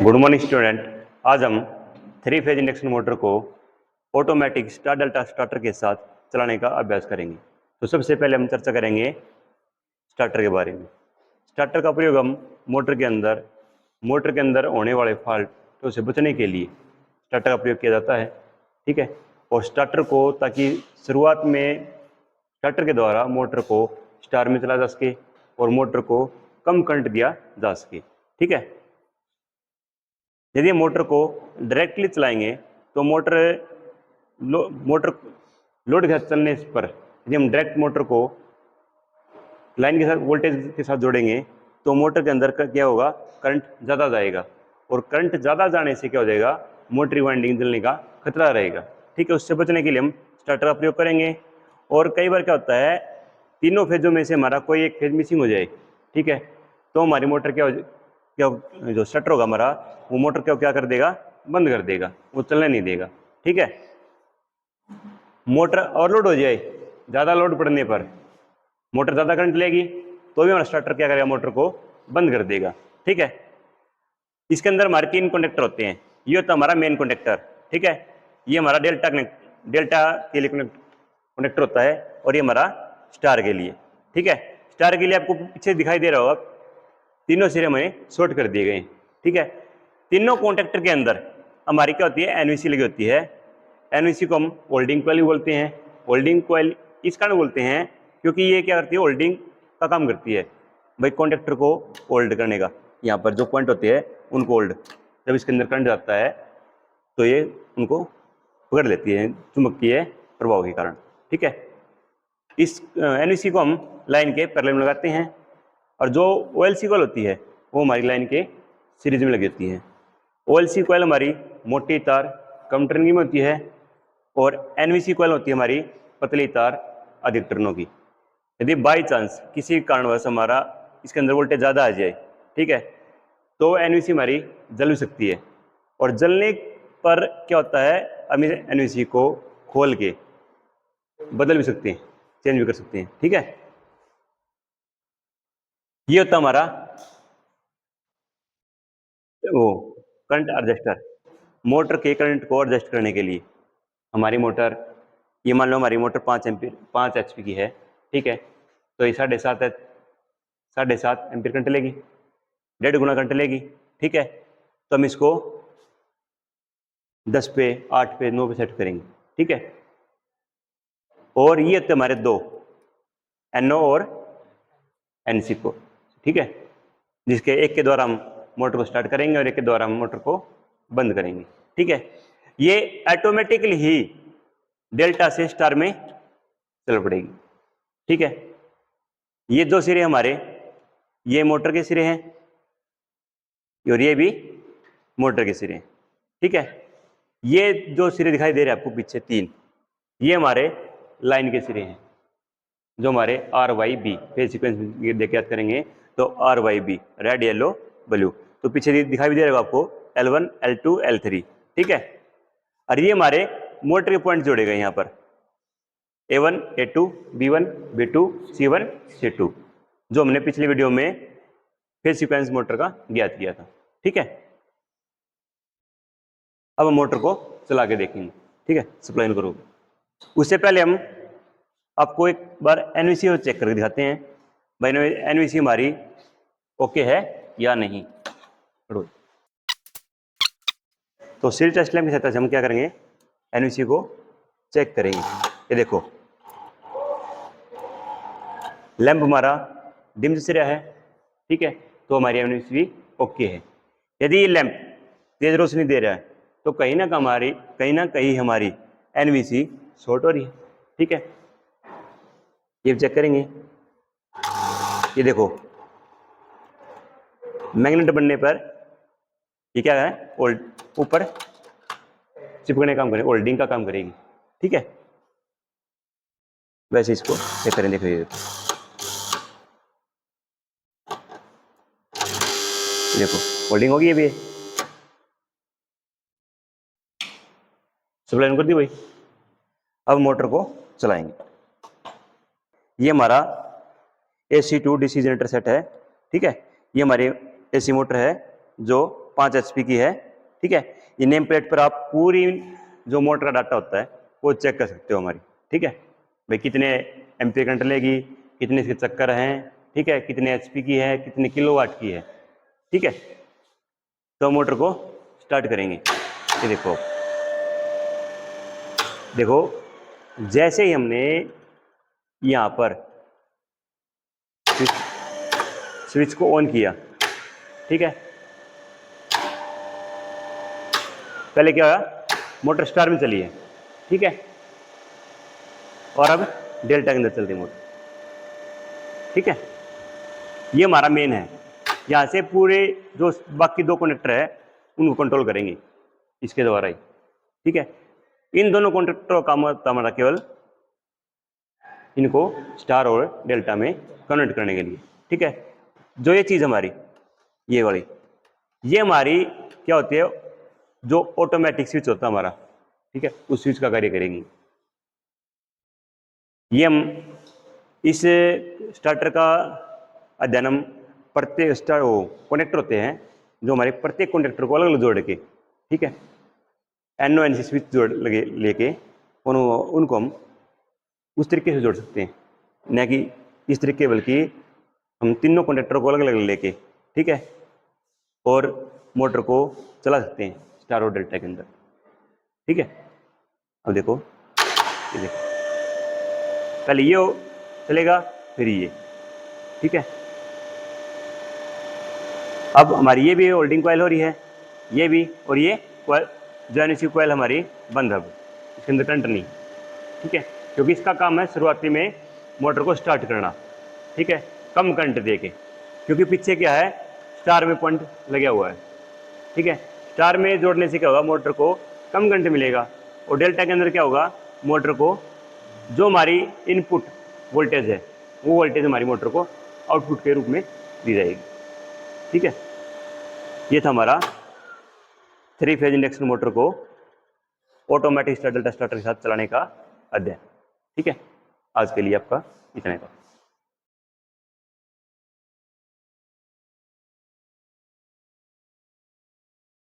Good morning student. आज हम 3 phase induction motor को ऑटोमेटिक स्टार डेल्टा स्टार्टर के साथ चलाने का अभ्यास करेंगे। तो सबसे पहले हम चर्चा करेंगे स्टार्टर के बारे में। स्टार्टर का प्रयोग हम मोटर के अंदर होने वाले फॉल्ट से बचने के लिए स्टार्टर का प्रयोग किया जाता है। ठीक है। और स्टार्टर को ताकि शुरुआत में स्टार्टर के द्वारा मोटर को स्टार में चला जा सके और मोटर को कम करंट दिया जा सके। ठीक है। यदि मोटर को डायरेक्टली चलाएंगे तो मोटर लोड के साथ चलने पर यदि हम डायरेक्ट मोटर को लाइन के साथ वोल्टेज के साथ जोड़ेंगे तो मोटर के अंदर क्या होगा, करंट ज़्यादा जाएगा और करंट ज़्यादा जाने से क्या हो जाएगा, मोटर वाइंडिंग जलने का खतरा रहेगा। ठीक है। उससे बचने के लिए हम स्टार्टर का प्रयोग करेंगे। और कई बार क्या होता है, तीनों फेजों में से हमारा कोई एक फेज मिसिंग हो जाए। ठीक है। तो हमारी मोटर क्या जो स्टार्टर होगा हमारा, वो मोटर क्या कर देगा, बंद कर देगा, वो चलने नहीं देगा। ठीक है। मोटर ओवरलोड हो जाए, ज़्यादा लोड पड़ने पर मोटर ज़्यादा करंट लेगी तो भी हमारा स्टार्टर क्या करेगा, मोटर को बंद कर देगा। ठीक है। इसके अंदर हमारे 3 कंडक्टर होते हैं। ये होता है हमारा मेन कंडक्टर। ठीक है। ये हमारा डेल्टा के लिए कंडक्टर होता है और ये हमारा स्टार के लिए। ठीक है। स्टार के लिए आपको पीछे दिखाई दे रहा होगा, तीनों सिरे हमें शॉर्ट कर दिए गए। ठीक है। तीनों कॉन्टेक्टर के अंदर हमारी क्या होती है, एनवीसी लगी होती है। एनवीसी को हम होल्डिंग कॉइल बोलते हैं। होल्डिंग कॉइल इस कारण बोलते हैं क्योंकि ये क्या करती है, होल्डिंग का काम करती है, भाई कॉन्टेक्टर को होल्ड करने का। यहाँ पर जो पॉइंट होते हैं उनको होल्ड, जब इसके अंदर करंट जाता है तो ये उनको पकड़ लेती है चुंबकीय प्रभाव के कारण। ठीक है। इस एनवीसी को हम लाइन के पैरेलल में लगाते हैं और जो ओएलसी कॉइल होती है वो हमारी लाइन के सीरीज में लगी होती है। ओएलसी कॉइल हमारी मोटी तार कम टर्निंग में होती है और एनवीसी कॉइल होती है हमारी पतली तार अधिक टर्नों की। यदि बाई चांस किसी कारणवश हमारा इसके अंदर वोल्टेज ज़्यादा आ जाए, ठीक है, तो एनवीसी हमारी जल भी सकती है और जलने पर क्या होता है, हम इस एनवीसी को खोल के बदल भी सकते हैं, चेंज भी कर सकते हैं। ठीक है। ये होता हमारा वो करंट एडजस्टर, मोटर के करंट को एडजस्ट करने के लिए। हमारी मोटर, ये मान लो हमारी मोटर 5 HP की है। ठीक है। तो ये 7.5 एम्पीयर करंट लेगी, 1.5 गुना करंट लेगी। ठीक है। तो हम इसको 10 पे, 8 पे, 9 पे सेट करेंगे। ठीक है। और ये होते हमारे 2 NO और NC को। ठीक है। जिसके एक के द्वारा हम मोटर को स्टार्ट करेंगे और एक के द्वारा हम मोटर को बंद करेंगे। ठीक है। ये ऑटोमेटिकली ही डेल्टा से स्टार में चल पड़ेगी। ठीक है। ये 2 सिरे हमारे, ये मोटर के सिरे हैं और ये भी मोटर के सिरे हैं। ठीक है। ये जो सिरे दिखाई दे रहे हैं आपको पीछे 3, ये हमारे लाइन के सिरे हैं जो हमारे RYB फेज सीक्वेंस देख याद करेंगे तो RYB, रेड येलो ब्लू। तो पीछे दिखाई भी दे रहा है आपको L1 L2 L3। ठीक है। और ये हमारे मोटर के पॉइंट जोड़े गए यहाँ पर A1 A2 B1 B2 C1 C2, जो हमने पिछली वीडियो में फेज सीक्वेंस मोटर का ज्ञात किया था। ठीक है। अब हम मोटर को चला के देखेंगे। ठीक है। सप्लाई करोगे, उससे पहले हम आपको एक बार एनवीसी चेक करके दिखाते हैं, भाई एनवीसी हमारी ओके है या नहीं। तो सीरीज टेस्ट लैंप की सहायता से हम क्या करेंगे, एनवीसी को चेक करेंगे। ये देखो लैंप हमारा डिम से रहा है। ठीक है। तो हमारी एनवीसी ओके है। यदि ये लैंप तेज रोशनी दे रहा है तो कहीं ना कहीं हमारी एनवीसी शॉर्ट हो रही है। ठीक है। ये चेक करेंगे। ये देखो मैग्नेट बनने पर ये क्या है, ऊपर चिपकने का काम करेगी, होल्डिंग का काम करेगी। ठीक है। वैसे इसको चेक करें, देखो ये देखो होल्डिंग होगी अभी, सप्लाई कर दी भाई। अब मोटर को चलाएंगे। ये हमारा AC to DC generator set है। ठीक है। ये हमारी AC मोटर है जो 5 HP की है, ठीक है। ये नेम प्लेट पर आप पूरी जो मोटर का डाटा होता है वो चेक कर सकते हो हमारी, ठीक है भाई, कितने एम्पीयर करंट लेगी, कितने इसके चक्कर हैं, ठीक है, कितने HP की है, कितने किलोवाट की है, ठीक है। तो मोटर को स्टार्ट करेंगे। ये देखो, देखो जैसे ही हमने यहाँ पर स्विच को ऑन किया, ठीक है, पहले क्या हुआ, मोटर स्टार में चली है, ठीक है, और अब डेल्टा के अंदर चलती है मोटर, ठीक है। ये हमारा मेन है, यहाँ से पूरे जो बाकी 2 कनेक्टर है उनको कंट्रोल करेंगे इसके द्वारा ही, ठीक है। इन दोनों कनेक्टरों का काम होता है हमारा केवल इनको स्टार और डेल्टा में कन्वर्ट करने के लिए, ठीक है। जो ये चीज़ हमारी ये वाली, ये हमारी क्या होती है, जो ऑटोमेटिक स्विच होता है हमारा, ठीक है, उस स्विच का कार्य करेगी। ये हम इस स्टार्टर का अध्ययन हम प्रत्येक स्टार वो कनेक्टर होते हैं जो हमारे प्रत्येक कनेक्टर को अलग अलग जोड़ के, ठीक है, NO-NC स्विच जोड़ लगे लेके उनको हम उस तरीके से जोड़ सकते हैं, न कि इस तरीके, बल्कि हम तीनों कनेक्टर को अलग अलग लेके, ठीक है, और मोटर को चला सकते हैं स्टार और डेल्टा के अंदर, ठीक है। अब देखो, ये देखो, पहले ये चलेगा फिर ये, ठीक है। अब हमारी ये भी होल्डिंग कॉइल हो रही है, ये भी, और ये कॉइल जो कॉइल हमारी बंद है, इसके अंदर करंट नहीं, ठीक है, क्योंकि इसका काम है शुरुआती में मोटर को स्टार्ट करना, ठीक है, कम करंट दे के, क्योंकि पीछे क्या है, स्टार में पॉइंट लगा हुआ है, ठीक है। स्टार में जोड़ने से क्या होगा, मोटर को कम करंट मिलेगा, और डेल्टा के अंदर क्या होगा, मोटर को जो हमारी इनपुट वोल्टेज है वो वोल्टेज हमारी मोटर को आउटपुट के रूप में दी जाएगी, ठीक है। ये था हमारा 3 फेज इंडक्शन मोटर को ऑटोमेटिक स्टार डेल्टा स्टार्टर के साथ चलाने का अध्ययन, ठीक है। आज के लिए आपका इतना ही था।